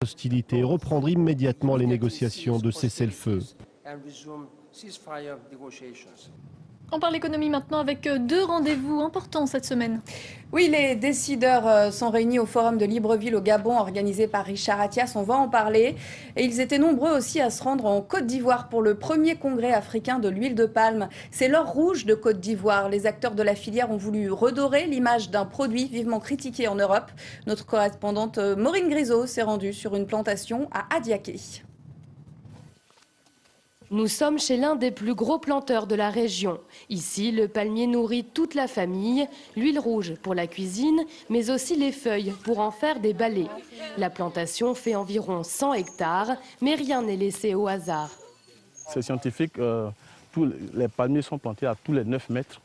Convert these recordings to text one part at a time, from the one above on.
hostilités et reprendre immédiatement les négociations de cessez-le-feu. On parle économie maintenant avec deux rendez-vous importants cette semaine. Oui, les décideurs sont réunis au Forum de Libreville au Gabon organisé par Richard Attias, on va en parler. Et ils étaient nombreux aussi à se rendre en Côte d'Ivoire pour le premier congrès africain de l'huile de palme. C'est l'or rouge de Côte d'Ivoire. Les acteurs de la filière ont voulu redorer l'image d'un produit vivement critiqué en Europe. Notre correspondante Maureen Grisot s'est rendue sur une plantation à Adiaké. Nous sommes chez l'un des plus gros planteurs de la région. Ici, le palmier nourrit toute la famille, l'huile rouge pour la cuisine, mais aussi les feuilles pour en faire des balais. La plantation fait environ 100 hectares, mais rien n'est laissé au hasard. C'est scientifique, tous les palmiers sont plantés à tous les 9 mètres.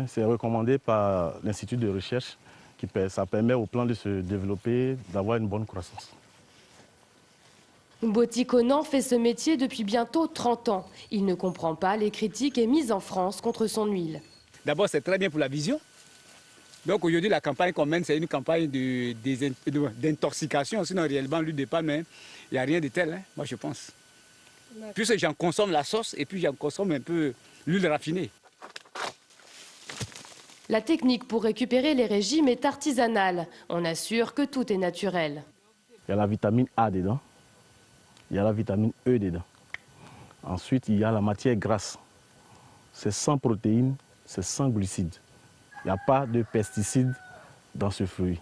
C'est recommandé par l'Institut de recherche, ça permet aux plants de se développer, d'avoir une bonne croissance. Boti Conan fait ce métier depuis bientôt 30 ans. Il ne comprend pas les critiques émises en France contre son huile. D'abord, c'est très bien pour la vision. Donc aujourd'hui, la campagne qu'on mène, c'est une campagne d'intoxication. Sinon, réellement, l'huile de palme, il n'y a rien de tel, moi je pense. Puisque j'en consomme la sauce et puis j'en consomme un peu l'huile raffinée. La technique pour récupérer les régimes est artisanale. On assure que tout est naturel. Il y a la vitamine A dedans. Il y a la vitamine E dedans. Ensuite, il y a la matière grasse. C'est sans protéines, c'est sans glucides. Il n'y a pas de pesticides dans ce fruit.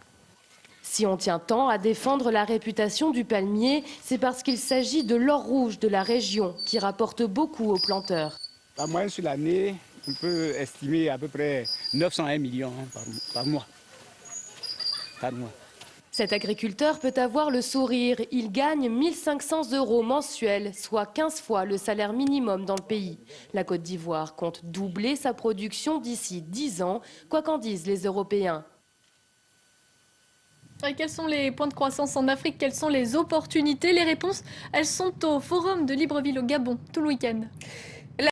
Si on tient tant à défendre la réputation du palmier, c'est parce qu'il s'agit de l'or rouge de la région qui rapporte beaucoup aux planteurs. La moyenne sur l'année, on peut estimer à peu près 901 millions par mois. Cet agriculteur peut avoir le sourire. Il gagne 1 500 € mensuels, soit 15 fois le salaire minimum dans le pays. La Côte d'Ivoire compte doubler sa production d'ici 10 ans, quoi qu'en disent les Européens. Et quels sont les points de croissance en Afrique? Quelles sont les opportunités? Les réponses, elles sont au Forum de Libreville au Gabon, tout le week-end.